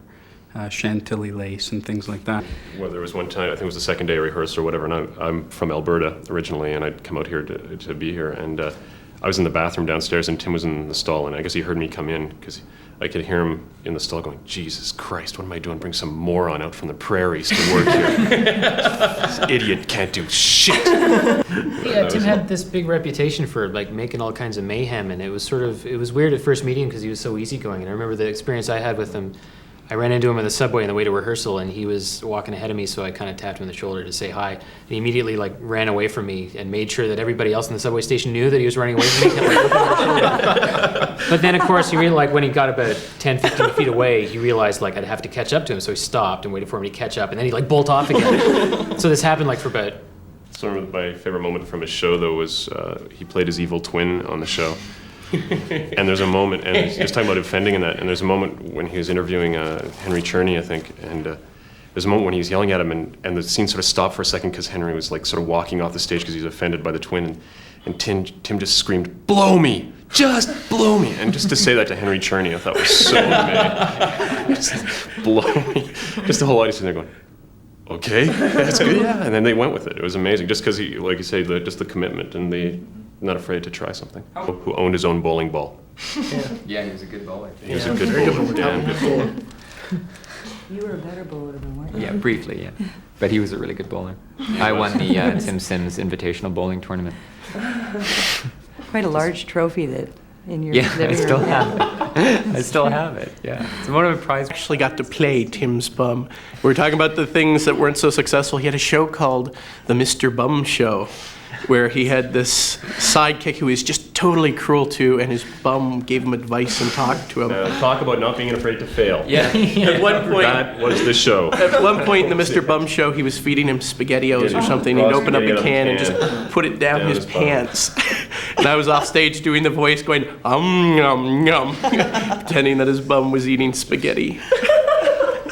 Chantilly Lace and things like that.
Well, there was one time, I think it was the second day of rehearsal or whatever, and I'm from Alberta originally, and I'd come out here to be here, and I was in the bathroom downstairs, and Tim was in the stall, and I guess he heard me come in, because I could hear him in the stall going, Jesus Christ, what am I doing? Bring some moron out from the prairies to work here. This idiot can't do shit.
Yeah, Tim had this big reputation for like making all kinds of mayhem, and it was weird at first meeting because he was so easygoing. And I remember the experience I had with him. I ran into him on the subway on the way to rehearsal, and he was walking ahead of me, so I kind of tapped him on the shoulder to say hi. And he immediately like ran away from me and made sure that everybody else in the subway station knew that he was running away from me. But then, of course, he realized like, when he got about 10, 15 feet away, he realized like I'd have to catch up to him, so he stopped and waited for him to catch up, and then he'd like bolt off again. So this happened like for about...
So I remember my favorite moment from his show, though, was he played his evil twin on the show. And there's a moment, and he was talking about offending in that, and there's a moment when he was interviewing Henry Cherney, I think, and there's a moment when he was yelling at him, and the scene sort of stopped for a second because Henry was like sort of walking off the stage because he was offended by the twin, and Tim just screamed, "Blow me! Just blow me!" And just to say that to Henry Cherney, I thought was so amazing. Just blow me. Just the whole audience in there going, okay, that's good, yeah. And then they went with it. It was amazing, just because he, like you say, just the commitment and the not afraid to try something. Who owned his own bowling ball.
Yeah, he was a good bowler.
He was a good bowler, damn good bowler.
You were a better bowler than what?
Yeah, briefly, yeah. But he was a really good bowler. I won the Tim Sims Invitational Bowling Tournament.
Quite a large trophy that in your
Yeah,
living
I still
room.
have it. I still have it, yeah. It's one of my prizes.
Actually got to play Tim's bum. We were talking about the things that weren't so successful. He had a show called The Mr. Bum Show, where he had this sidekick who he was just totally cruel to, and his bum gave him advice and talked to him.
Talk about not being afraid to fail.
Yeah. At one point,
that was the show.
At one point in the Mr. Bum Show, he was feeding him SpaghettiOs or something. He'd open up a can and just put it down his pants. And I was off stage doing the voice going, yum, yum, pretending that his bum was eating spaghetti.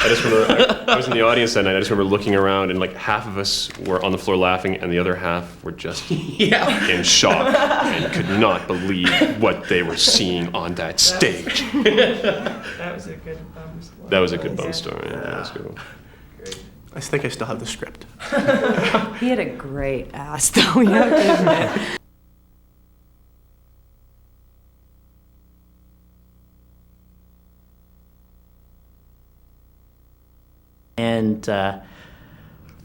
I just remember, I was in the audience that night, I just remember looking around and like half of us were on the floor laughing and the other half were just in shock and could not believe what they were seeing on that stage.
That was a good bum story.
That was a good bum story, yeah, that was a good one.
I think I still have the script.
He had a great ass, though, you have to admit.
And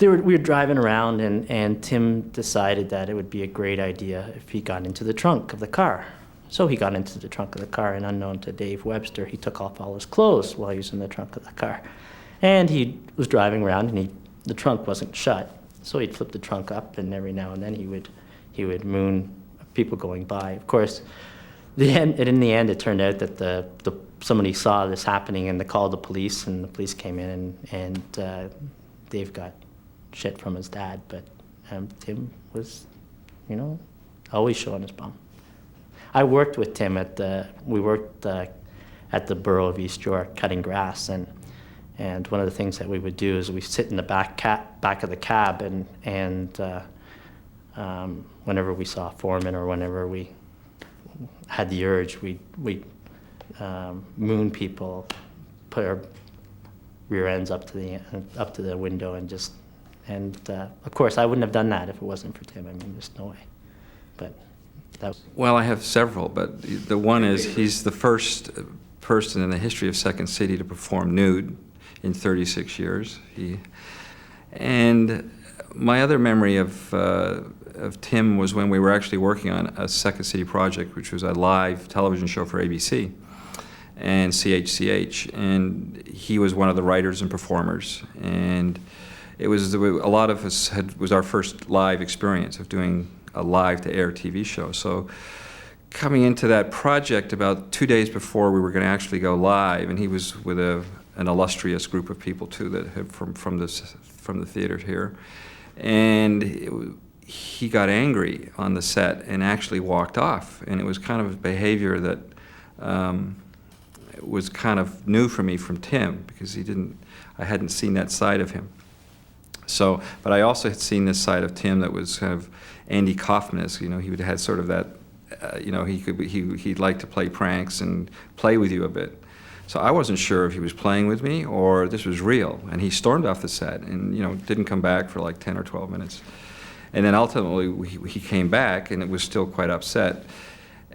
we were driving around, and Tim decided that it would be a great idea if he got into the trunk of the car. So he got into the trunk of the car, and unknown to Dave Webster, he took off all his clothes while he was in the trunk of the car. And he was driving around, and the trunk wasn't shut. So he'd flip the trunk up, and every now and then he would moon people going by. Of course, in the end, it turned out that somebody saw this happening, and they called the police, and the police came in, and Dave got shit from his dad, but Tim was, always showing his bum. I worked with Tim at the Borough of East York cutting grass, and one of the things that we would do is we sit in the back of the cab, and whenever we saw a foreman or whenever we had the urge, we'd moon people, put our rear ends up to the window, and of course I wouldn't have done that if it wasn't for Tim. I mean, there's no way. But that was...
Well, I have several, but the one is he's the first person in the history of Second City to perform nude in 36 years. And my other memory of Tim was when we were actually working on a Second City project, which was a live television show for ABC and CHCH, and he was one of the writers and performers, and it was a lot of us was our first live experience of doing a live-to-air TV show. So coming into that project about 2 days before we were going to actually go live, and he was with an illustrious group of people too that had from the theater here, and he got angry on the set and actually walked off, and it was kind of a behavior that was kind of new for me from Tim, because I hadn't seen that side of him. So, but I also had seen this side of Tim that was kind of Andy Kaufman-esque. You know, he would have sort of that, you know, he'd like to play pranks and play with you a bit. So I wasn't sure if he was playing with me or this was real. And he stormed off the set and, you know, didn't come back for like 10 or 12 minutes. And then ultimately he came back and it was still quite upset.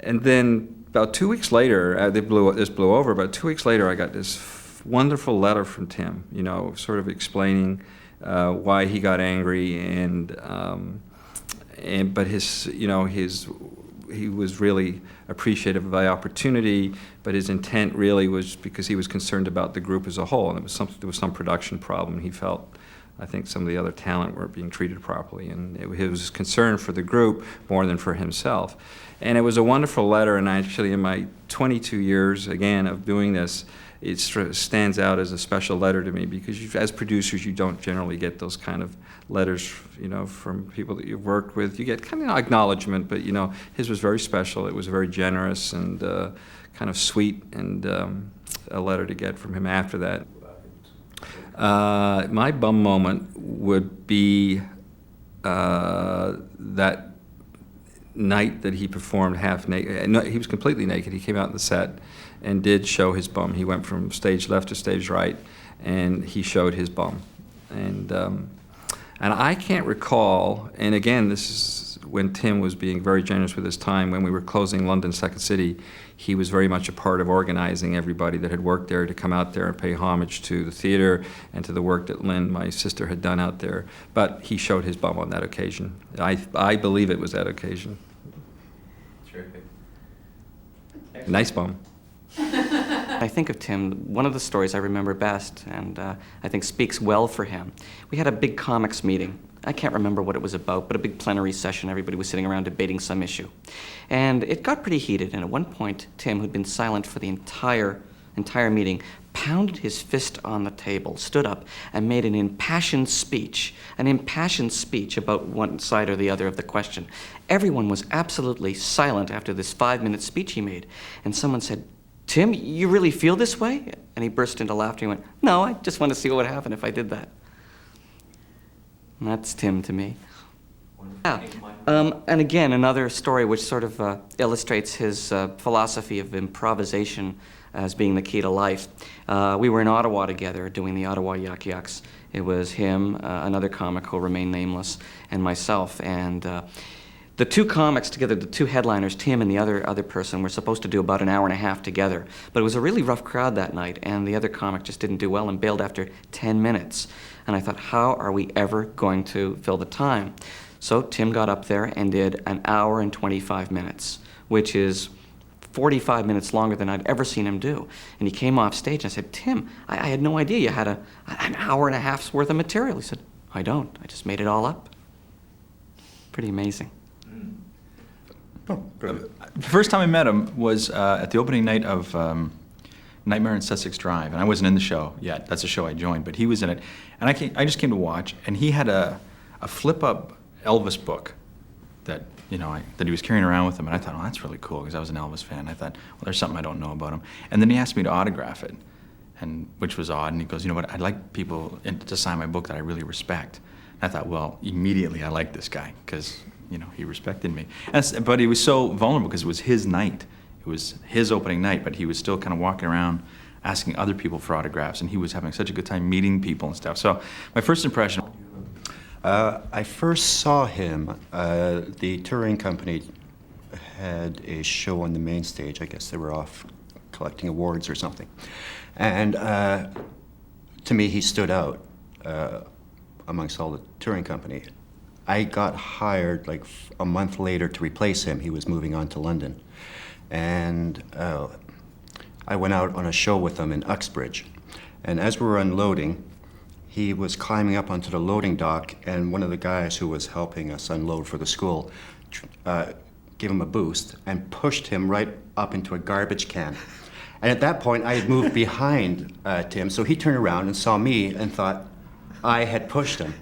And then about 2 weeks later, this blew over. About 2 weeks later, I got this wonderful letter from Tim, you know, sort of explaining why he got angry but his, you know, he was really appreciative of the opportunity, but his intent really was because he was concerned about the group as a whole, and there was some production problem. He felt, I think, some of the other talent weren't being treated properly, and it was concern for the group more than for himself. And it was a wonderful letter, and actually in my 22 years, again, of doing this, it stands out as a special letter to me, because as producers, you don't generally get those kind of letters, you know, from people that you've worked with. You get kind of acknowledgement, but, you know, his was very special. It was very generous and kind of sweet, and a letter to get from him after that. My bum moment would be that night that he performed half naked. No, he was completely naked. He came out on the set and did show his bum. He went from stage left to stage right, and he showed his bum. And I can't recall, and again, this is when Tim was being very generous with his time. When we were closing London Second City, he was very much a part of organizing everybody that had worked there to come out there and pay homage to the theater and to the work that Lynn, my sister, had done out there. But he showed his bum on that occasion. I believe it was that occasion.
Terrific.
Nice bum.
I think of Tim, one of the stories I remember best, and I think speaks well for him. We had a big comics meeting. I can't remember what it was about, but a big plenary session. Everybody was sitting around debating some issue. And it got pretty heated, and at one point, Tim, who'd been silent for the entire meeting, pounded his fist on the table, stood up, and made an impassioned speech about one side or the other of the question. Everyone was absolutely silent after this 5-minute speech he made, and someone said, "Tim, you really feel this way?" And he burst into laughter. He went, "No, I just want to see what would happen if I did that." And that's Tim to me. Yeah. And again, another story which sort of illustrates his philosophy of improvisation as being the key to life. We were in Ottawa together doing the Ottawa Yuck Yucks. It was him, another comic who'll remain nameless, and myself. And the two comics together, the two headliners, Tim and the other person, were supposed to do about an hour and a half together. But it was a really rough crowd that night, and the other comic just didn't do well and bailed after 10 minutes. And I thought, how are we ever going to fill the time? So Tim got up there and did an hour and 25 minutes, which is 45 minutes longer than I'd ever seen him do. And he came off stage, and I said, "Tim, I had no idea you had an hour and a half's worth of material." He said, "I don't. I just made it all up." Pretty amazing.
The first time I met him was at the opening night of Nightmare on Sussex Drive, and I wasn't in the show yet. That's a show I joined, but he was in it. And I just came to watch, and he had a flip-up Elvis book that, you know, that he was carrying around with him, and I thought, oh, that's really cool, because I was an Elvis fan. I thought, well, there's something I don't know about him. And then he asked me to autograph it, which was odd, and he goes, "You know what, I'd like people to sign my book that I really respect." And I thought, well, immediately I liked this guy, because, you know, he respected me. But he was so vulnerable because it was his night. It was his opening night, but he was still kind of walking around asking other people for autographs, and he was having such a good time meeting people and stuff. So my first impression...
I first saw him, the touring company had a show on the main stage. I guess they were off collecting awards or something. And to me, he stood out amongst all the touring company. I got hired like a month later to replace him. He was moving on to London. And I went out on a show with him in Uxbridge. And as we were unloading, he was climbing up onto the loading dock, and one of the guys who was helping us unload for the school gave him a boost and pushed him right up into a garbage can. And at that point, I had moved behind Tim, so he turned around and saw me and thought I had pushed him.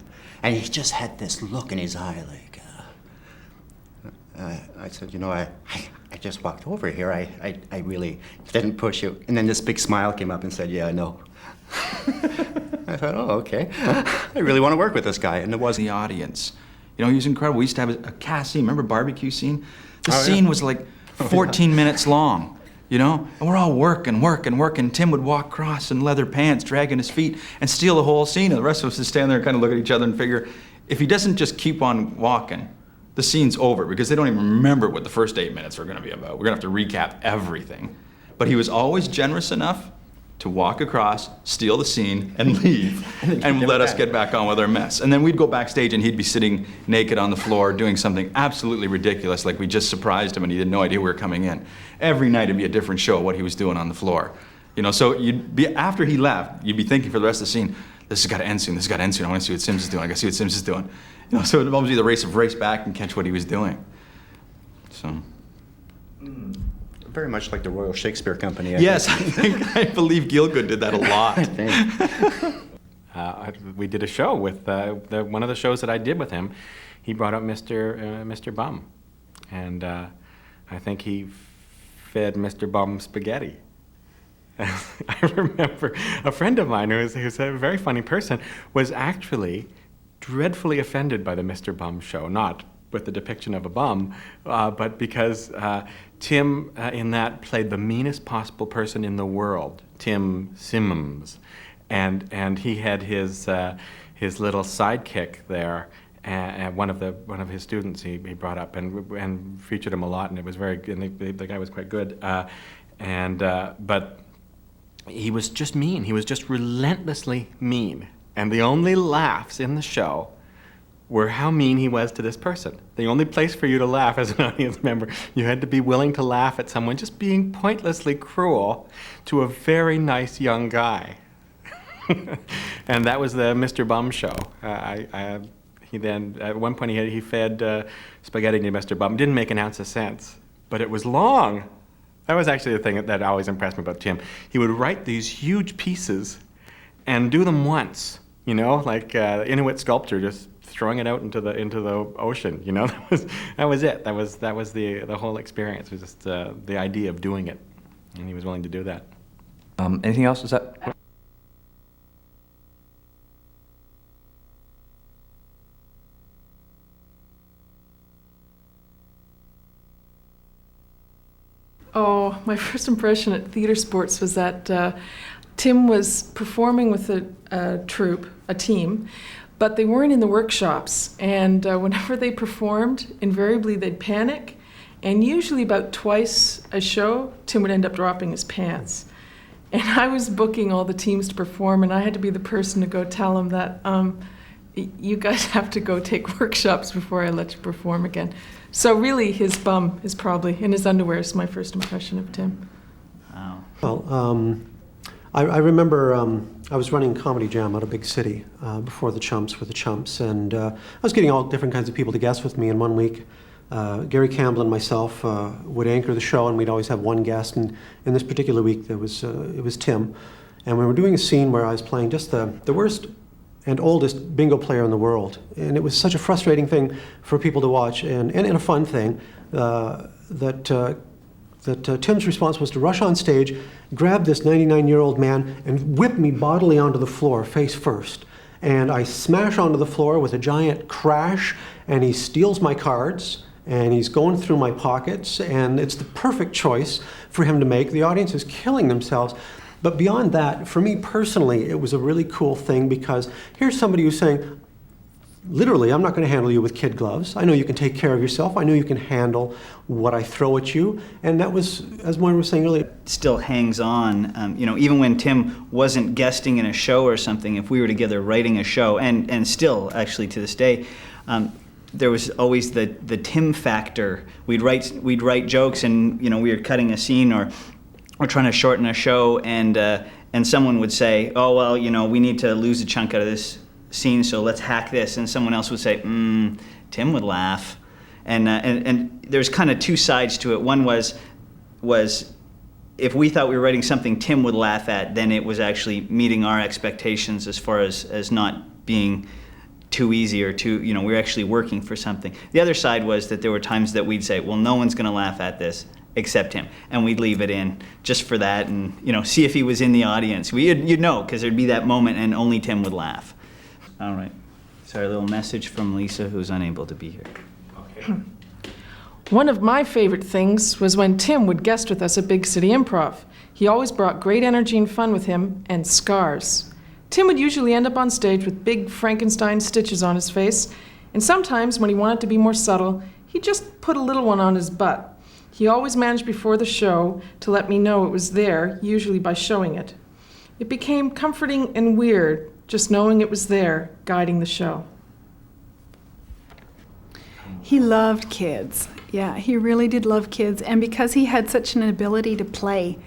And he just had this look in his eye like, I said, you know, I just walked over here. I really didn't push you. And then this big smile came up and said, yeah, no. I thought, oh, okay. I really want to work with this guy. And it was
The audience. You know, he was incredible. We used to have a cast scene. Remember barbecue scene? The
Oh,
scene
yeah.
was like 14 minutes long, you know? And we're all working. Tim would walk across in leather pants, dragging his feet, and steal the whole scene. And the rest of us would stand there and kind of look at each other and figure, if he doesn't just keep on walking, the scene's over, because they don't even remember what the first 8 minutes are going to be about. We're going to have to recap everything. But he was always generous enough to walk across, steal the scene, and leave, and let us get back on with our mess. And then we'd go backstage and he'd be sitting naked on the floor doing something absolutely ridiculous, like we just surprised him and he had no idea we were coming in. Every night it'd be a different show, what he was doing on the floor. You know, so you'd be, after he left, you'd be thinking for the rest of the scene, this has got to end soon, I want to see what Sims is doing, I got to see what Sims is doing. You know, so it'd always be the race back and catch what he was doing. So.
very much like the Royal Shakespeare Company.
Yes, I believe Gielgud did that a lot.
We did a show with one of the shows that I did with him. He brought up Mr. Bum, and I think he fed Mr. Bum spaghetti. I remember a friend of mine who's a very funny person was actually dreadfully offended by the Mr. Bum show, not with the depiction of a bum, but because Tim in that played the meanest possible person in the world, Tim Simmons, and he had his little sidekick there, and one of his students he brought up and featured him a lot, and it was the guy was quite good, but he was just mean. He was just relentlessly mean, and the only laughs in the show were how mean he was to this person. The only place for you to laugh as an audience member, you had to be willing to laugh at someone just being pointlessly cruel to a very nice young guy. And that was the Mr. Bum show. He then, at one point, he fed spaghetti to Mr. Bum. Didn't make an ounce of sense, but it was long. That was actually the thing that always impressed me about Tim. He would write these huge pieces and do them once, you know, like Inuit sculptor, just throwing it out into the ocean. You know, that was it. That was the whole experience. Was just the idea of doing it, and he was willing to do that.
Anything else? Is that?
Oh, my first impression at Theatre Sports was that Tim was performing with a troupe, a team, but they weren't in the workshops. And whenever they performed, invariably they'd panic. And usually about twice a show, Tim would end up dropping his pants. And I was booking all the teams to perform, and I had to be the person to go tell them that you guys have to go take workshops before I let you perform again. So really, his bum is probably, in his underwear, is my first impression of Tim.
Wow. Well, I remember I was running Comedy Jam out of Big City before the Chumps were the Chumps, and I was getting all different kinds of people to guest with me. And 1 week, Gary Campbell and myself would anchor the show, and we'd always have one guest. And in this particular week, it was Tim. And we were doing a scene where I was playing just the worst and oldest bingo player in the world. And it was such a frustrating thing for people to watch, and a fun thing, that Tim's response was to rush on stage, grab this 99-year-old man, and whip me bodily onto the floor, face first. And I smash onto the floor with a giant crash, and he steals my cards, and he's going through my pockets, and it's the perfect choice for him to make. The audience is killing themselves. But beyond that, for me personally, it was a really cool thing, because here's somebody who's saying, literally, I'm not going to handle you with kid gloves. I know you can take care of yourself. I know you can handle what I throw at you. And that was, as Moira was saying earlier,
still hangs on. You know, even when Tim wasn't guesting in a show or something, if we were together writing a show, and still actually to this day, there was always the Tim factor. We'd write jokes, and you know, we were cutting a scene or we're trying to shorten a show, and someone would say, oh, well, you know, we need to lose a chunk out of this scene, so let's hack this. And someone else would say, Tim would laugh. And there's kind of two sides to it. One was if we thought we were writing something Tim would laugh at, then it was actually meeting our expectations as far as not being too easy or too, you know, we were actually working for something. The other side was that there were times that we'd say, well, no one's going to laugh at this except him. And we'd leave it in just for that and, see if he was in the audience. You'd know, because there'd be that moment and only Tim would laugh. All right. So our little message from Lisa, who's unable to be here.
Okay. One of my favorite things was when Tim would guest with us at Big City Improv. He always brought great energy and fun with him, and scars. Tim would usually end up on stage with big Frankenstein stitches on his face, and sometimes when he wanted to be more subtle, he'd just put a little one on his butt. He always managed before the show to let me know it was there, usually by showing it. It became comforting and weird, just knowing it was there, guiding the show.
He loved kids. Yeah, he really did love kids. And because he had such an ability to play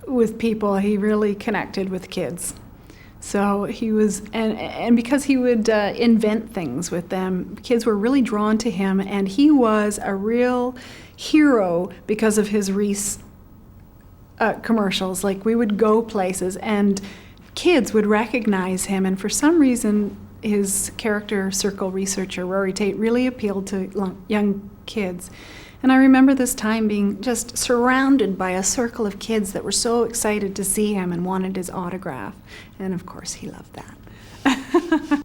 with people, he really connected with kids. So he was, and because he would invent things with them, kids were really drawn to him, and he was a real hero because of his Reese commercials. Like, we would go places and kids would recognize him, and for some reason his character circle researcher, Rory Tate, really appealed to young kids. And I remember this time being just surrounded by a circle of kids that were so excited to see him and wanted his autograph. And of course, he loved that.